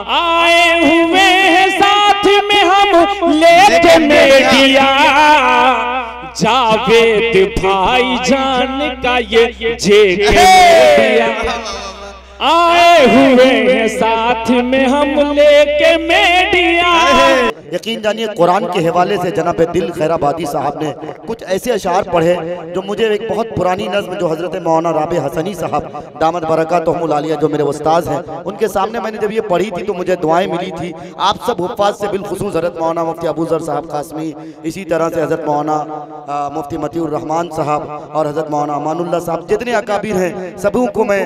आए हुए हैं साथ में हम लेके मीडिया, जावेद भाईजान का ये जेके मीडिया। आए हुए हैं साथ में हम लेके मीडिया। यकीन जानिए कुरान के हवाले से जनाब दिल खैराबादी साहब ने कुछ ऐसे अशार पढ़े जो मुझे एक बहुत पुरानी नज़्म जो हज़रत मौलाना राबे हसनी साहब दामद बरकातहुमुल आलिया जो मेरे उस्ताद हैं उनके सामने मैंने जब ये पढ़ी थी तो मुझे दुआएं मिली थी आप सब हुफ़ाज़ से, बिलखुसूस हज़रत मौलाना मुफ्ती अबू ज़र साहब कासमी, इसी तरह से हज़रत मौलाना मुफ्ती मतीउर रहमान साहब और हज़रत मौलाना अमानुल्लाह साहब, जितने अकाबिर हैं सबों को मैं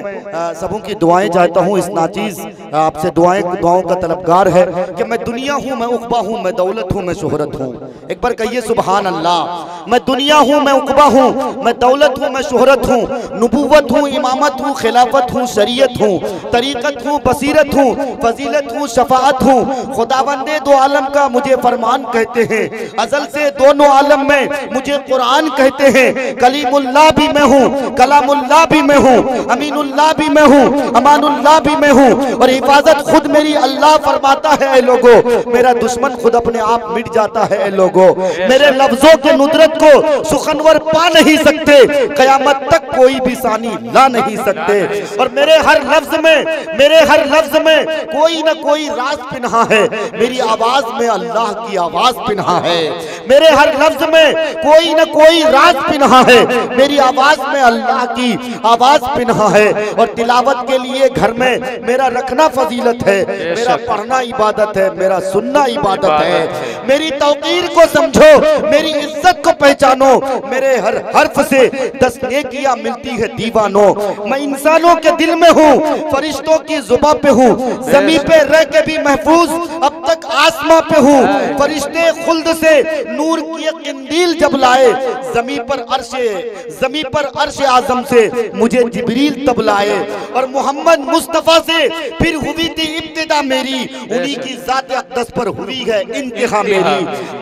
सबों की दुआएं चाहता हूँ। इस नाचीज़ आपसे दुआओं का तलबगार है कि मैं दुनिया हूँ, मैं उक़बा हूँ, मैं दौलत हूँ, मैं शोहरत हूँ। एक बार कहिए सुबहान अल्लाह। मैं दुनिया हूँ, मैं उक़बा हूँ, मैं दौलत हूँ, मैं शोहरत हूँ, नबूवत हूँ, इमामत हूँ, खिलाफत हूँ, शरीयत हूँ, तरीक़त हूँ, बसीरत हूँ, फजीलत हूँ, शफाअत हूँ। खुदावंदे दो आलम का मुझे फरमान कहते हैं, अज़ल से दोनों आलम में मुझे कुरान कहते हैं। कलीमुल्लाह भी मैं हूँ, कलामुल्लाह भी मैं हूँ, अमीनुल्लाह भी मैं हूँ, अमानुल्लाह भी मैं हूँ, और हिफाजत खुद मेरी अल्लाह फरमाता है। लोगों, मेरा दुश्मन खुद अपने आप मिट जाता है। लोगों, मेरे लफ्जों के नुदरत को सुखनवर पा नहीं सकते, कयामत तक कोई भी सानी ला नहीं सकते। और मेरे हर लफ्ज में कोई ना कोई राज पिन्हा है, मेरी आवाज में अल्लाह की आवाज पिन्हा है। मेरे हर लफ्ज में कोई ना कोई राज पिन्हा है, मेरी आवाज में अल्लाह की आवाज पिन्हा है। और तिलावत के लिए घर में मेरा रखना फजीलत है, मेरा पढ़ना इबादत है, मेरा सुनना इबादत है। मेरी तौकीर को समझो, मेरी इज्जत को पहचानो, मेरे हर हर्फ से 10 नेकियां मिलती है दीवानों। मैं इंसानों के दिल में हूँ, फरिश्तों की जुबां पे हूँ, ज़मीन पे रह के भी महफूज अब तक आसमां पे हूँ। फरिश्ते खुल्द से नूर की किंदील जब लाए, ज़मीन पर अर्श आज़म से मुझे जिब्रील तब लाए। और मोहम्मद मुस्तफ़ा से फिर हुई थी इब्तिदा मेरी, उन्हीं की ज़ात अक़दस पर हुई है इंतहा मेरी।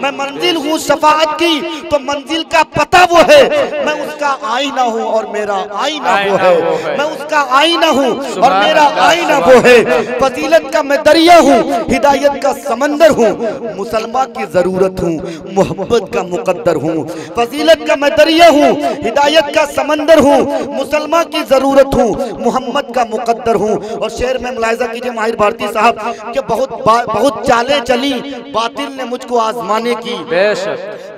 मैं मंजिल हूँ शफाअत की, तो मंजिल का पता वो है, मैं उसका आईना हूँ और मेरा आईना वो है। मैं उसका आईना हूँ और मेरा आईना वो है। फजीलत का मैं दरिया हूँ, हिदायत का समंदर हूँ, मुसलमान की ज़रूरत हूँ, मोहब्बत का मुकद्दर हूँ। फजीलत का मैं दरिया हूँ, हिदायत का समंदर हूँ, मुसलमान की ज़रूरत हूँ, मोहम्मद का मुकद्दर हूँ। और शेर में मुलाहिज़ा कीजिए माहिर भारती साहब कि बहुत चालें चली बातिल ने मुझको आजमाने की,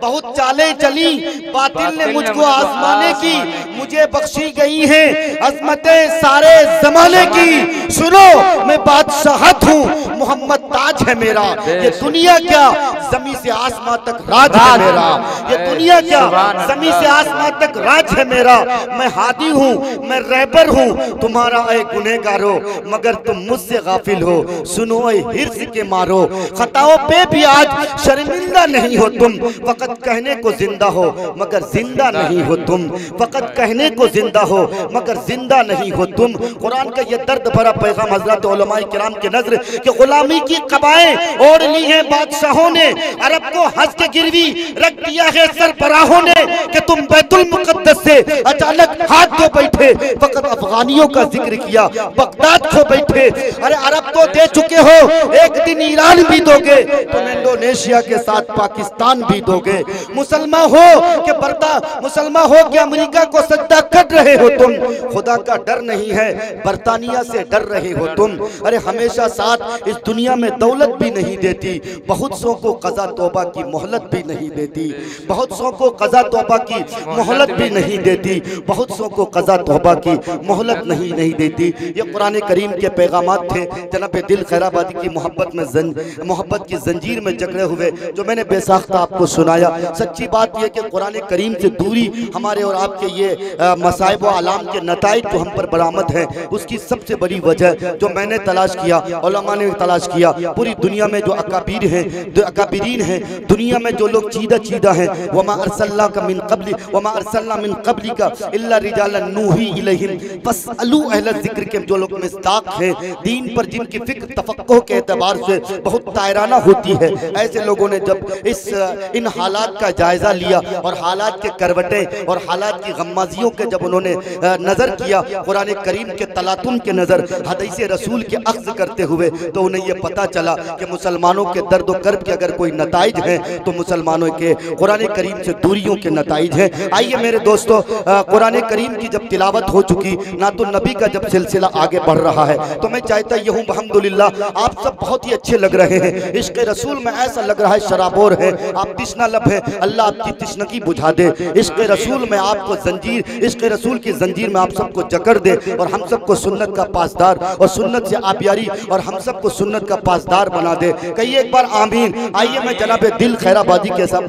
बहुत चालें चली बातिल ने मुझको आजमाने की, मुझे बख्शी गई है अज़मतें सारे ज़माने की। सुनो मैं बादशाहत हूँ, मोहम्मद ताज है मेरा। ये दुनिया क्या ज़मीन से आसमां तक राज है मेरा, ये दुनिया क्या ज़मीन से आसमां तक राज है मेरा। मैं हादी हूँ, मैं रहबर हूँ तुम्हारा ए गुनहगारो, मगर तुम मुझसे गाफिल हो। सुनो ए हिर्स के मारो, खताओं पे भी आज शर्मिंदा नहीं हो तुम। फकत कहने को जिंदा हो मगर जिंदा नहीं हो तुम, फकत कहने को जिंदा हो मगर जिंदा नहीं हो तुम। कुरान का ये दर्द भरा पैगाम हज़रत उलमाए किराम के नज़र कि गुलामी की कबाएं ओढ़ ली हैं बादशाहों ने, अरब को हंस के गिरवी रख दिया है सरबराहों ने, कि तुम बैतुल मुक़द्दस से अचानक हाथ धो बैठे। फकत अफगानियों का जिक्र किया, बगदाद खो बैठे। अरे अरब तो दे चुके हो, एक दिन ईरान भी दोगे, तुम इंडोनेशिया के साथ पाकिस्तान भी दोगे। मुसलमान हो कि अमेरिका को सजदा कर रहे हो तुम, खुदा का डर नहीं है बरतानिया से डर रहे हो तुम। अरे हमेशा साथ इस दुनिया में दौलत भी नहीं देती, बहुत सौ को कज़ा तौबा की मोहलत भी नहीं देती, बहुत सौ को कज़ा तौबा की मोहलत भी नहीं देती, बहुत सौ को कज़ा तौबा की मोहलत नहीं देती। ये कुरान करीम के पैगामात थे जनाब दिल खैराबादी की मोहब्बत की जंजीर में जकड़े हुए, जो मैंने बेसाख्ता आपको सुनाया। सच्ची बात यह कि कुरान करीम से दूरी हमारे और आपके ये मसाइब व आलाम के नताइज जो हम पर बरामद हैं, उसकी सबसे बड़ी वजह जो मैंने तलाश किया, उलमा ने तलाश किया, पूरी दुनिया में जो अकाबिरीन हैं, दुनिया में जो लोग चीदा हैं, वमा अरसलनाका मिन क़ब्ली वमा अरसलना मिन क़ब्लिका इल्ला रिजालन नूही इलैहिम फस्अलू अहल ज़िक्र के जो लोग मिस्ताक हैं, दीन पर जिनकी फिक्र तफक्कुह के एतबार से बहुत तायराना होती है, ऐसे लोगों ने जब इन हालात हालात का जायजा लिया और हालात के करवटें और हालात की गम्माजियों के जब उन्होंने नजर किया, कुरान करीम के तलातुम के नजर हदीस रसूल के अख्ज़ करते हुए, तो उन्हें यह पता चला कि मुसलमानों के दर्द व कर्ब के अगर कोई नताइज हैं तो मुसलमानों के कुरान करीम से दूरियों के नताइज हैं। आइए मेरे दोस्तों, कुरान करीम की जब तिलावत हो चुकी, ना तो नबी का जब सिलसिला आगे बढ़ रहा है, तो मैं चाहता ये हूँ अल्हम्दुलिल्लाह आप सब बहुत ही अच्छे लग रहे हैं। इश्क़ रसूल में ऐसा लग रहा है शराबोर है, आप तिश्ना लब है, अल्लाह आपकी तिश्नगी बुझा दे। इश्क़ रसूल में आपको जंजीर, इश्क़ रसूल की जंजीर में आप सबको जकड़ दे और हम सबको सुन्नत का पासदार और सुन्नत से आबियारी और हम सबको सुन्नत का पासदार बना दे। कहिए एक बार आमीन। आइए मैं जनाब दिल खैराबादी के साथ